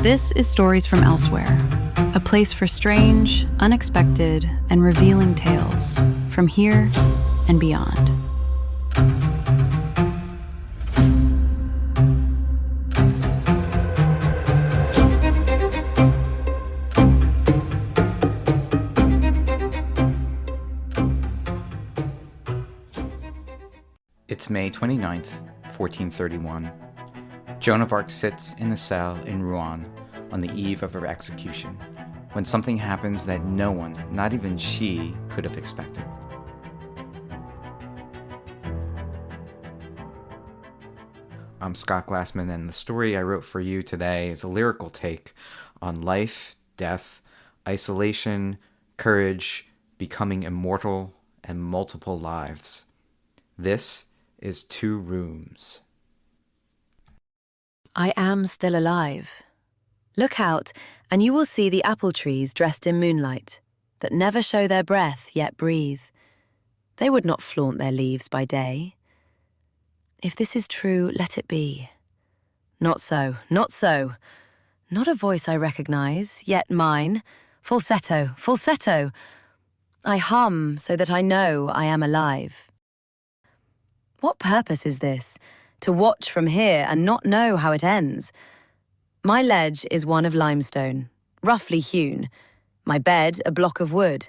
This is Stories from Elsewhere, a place for strange, unexpected, and revealing tales from here and beyond. It's May 29th, 1431. Joan of Arc sits in a cell in Rouen on the eve of her execution, when something happens that no one, not even she, could have expected. I'm Scott Glassman, and the story I wrote for you today is a lyrical take on life, death, isolation, courage, becoming immortal, and multiple lives. This is 2 Rooms. I am still alive. Look out, and you will see the apple trees dressed in moonlight, that never show their breath yet breathe. They would not flaunt their leaves by day. If this is true, let it be. Not so, not so. Not a voice I recognize, yet mine. Falsetto, falsetto. I hum so that I know I am alive. What purpose is this? To watch from here and not know how it ends? My ledge is one of limestone, roughly hewn. My bed a block of wood.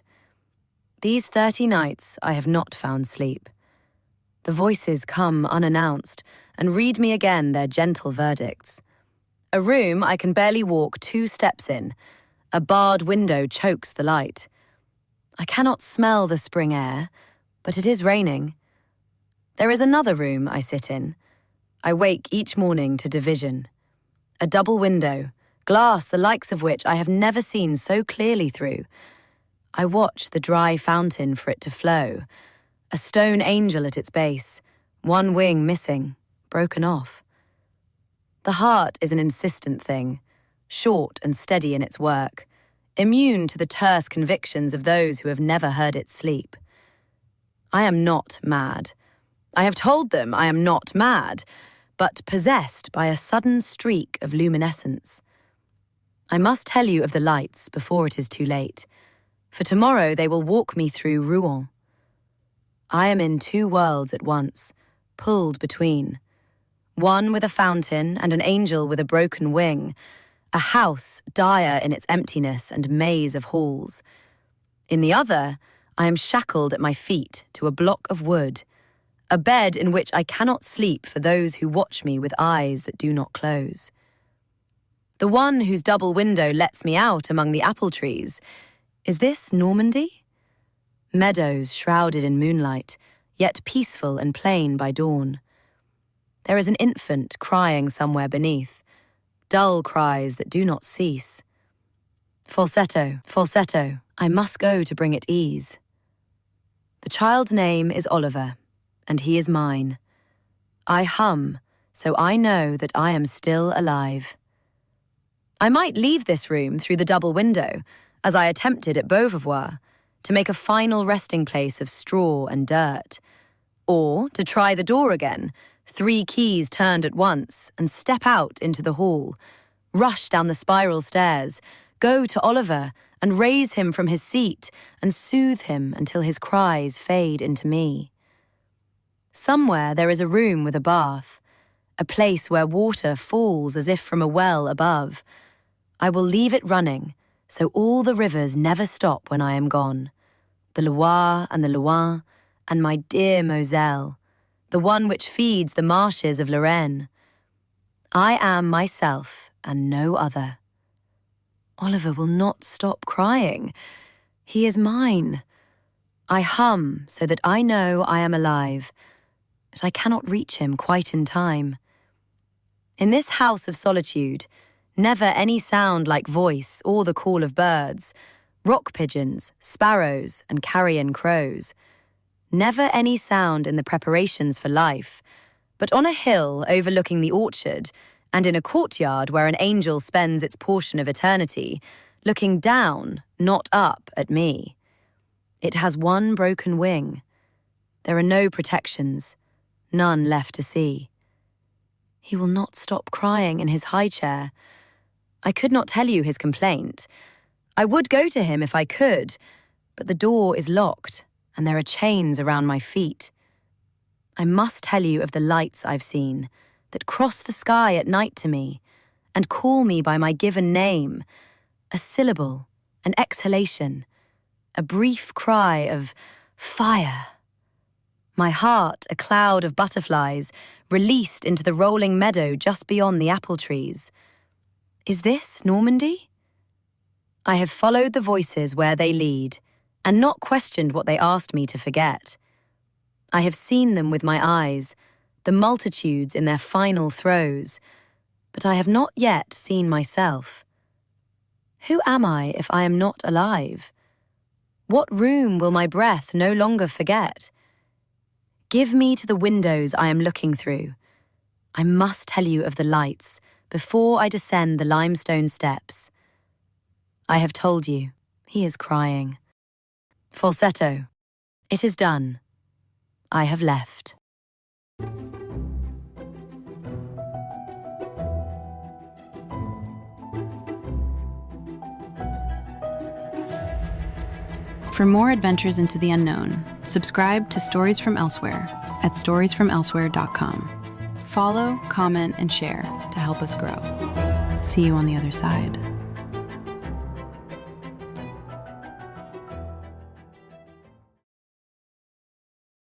These 30 nights I have not found sleep. The voices come unannounced and read me again their gentle verdicts. A room I can barely walk 2 steps in. A barred window chokes the light. I cannot smell the spring air, but it is raining. There is another room I sit in. I wake each morning to division. A double window, glass the likes of which I have never seen so clearly through. I watch the dry fountain for it to flow. A stone angel at its base, one wing missing, broken off. The heart is an insistent thing, short and steady in its work, immune to the terse convictions of those who have never heard it sleep. I am not mad. I have told them I am not mad, but possessed by a sudden streak of luminescence. I must tell you of the lights before it is too late, for tomorrow they will walk me through Rouen. I am in 2 worlds at once, pulled between. One with a fountain and an angel with a broken wing, a house dire in its emptiness and maze of halls. In the other, I am shackled at my feet to a block of wood, a bed in which I cannot sleep for those who watch me with eyes that do not close. The one whose double window lets me out among the apple trees, is this Normandy? Meadows shrouded in moonlight, yet peaceful and plain by dawn. There is an infant crying somewhere beneath, dull cries that do not cease. Falsetto, falsetto, I must go to bring it ease. The child's name is Oliver, and he is mine. I hum, so I know that I am still alive. I might leave this room through the double window, as I attempted at Beauvoir, to make a final resting place of straw and dirt, or to try the door again, 3 keys turned at once, and step out into the hall, rush down the spiral stairs, go to Oliver and raise him from his seat and soothe him until his cries fade into me. Somewhere there is a room with a bath, a place where water falls as if from a well above. I will leave it running, so all the rivers never stop when I am gone. The Loire and the Loing, and my dear Moselle, the one which feeds the marshes of Lorraine. I am myself and no other. Oliver will not stop crying. He is mine. I hum so that I know I am alive, but I cannot reach him quite in time. In this house of solitude, never any sound like voice or the call of birds, rock pigeons, sparrows, and carrion crows. Never any sound in the preparations for life, but on a hill overlooking the orchard, and in a courtyard where an angel spends its portion of eternity, looking down, not up, at me. It has one broken wing. There are no protections, none left to see. He will not stop crying in his high chair. I could not tell you his complaint. I would go to him if I could, but the door is locked and there are chains around my feet. I must tell you of the lights I've seen that cross the sky at night to me and call me by my given name, a syllable, an exhalation, a brief cry of fire. My heart a cloud of butterflies released into the rolling meadow just beyond the apple trees. Is this Normandy? I have followed the voices where they lead and not questioned what they asked me to forget. I have seen them with my eyes, the multitudes in their final throes, but I have not yet seen myself. Who am I if I am not alive? What room will my breath no longer forget? Give me to the windows I am looking through. I must tell you of the lights before I descend the limestone steps. I have told you, he is crying. Falsetto. It is done. I have left. For more adventures into the unknown, subscribe to Stories from Elsewhere at storiesfromelsewhere.com. Follow, comment, and share to help us grow. See you on the other side.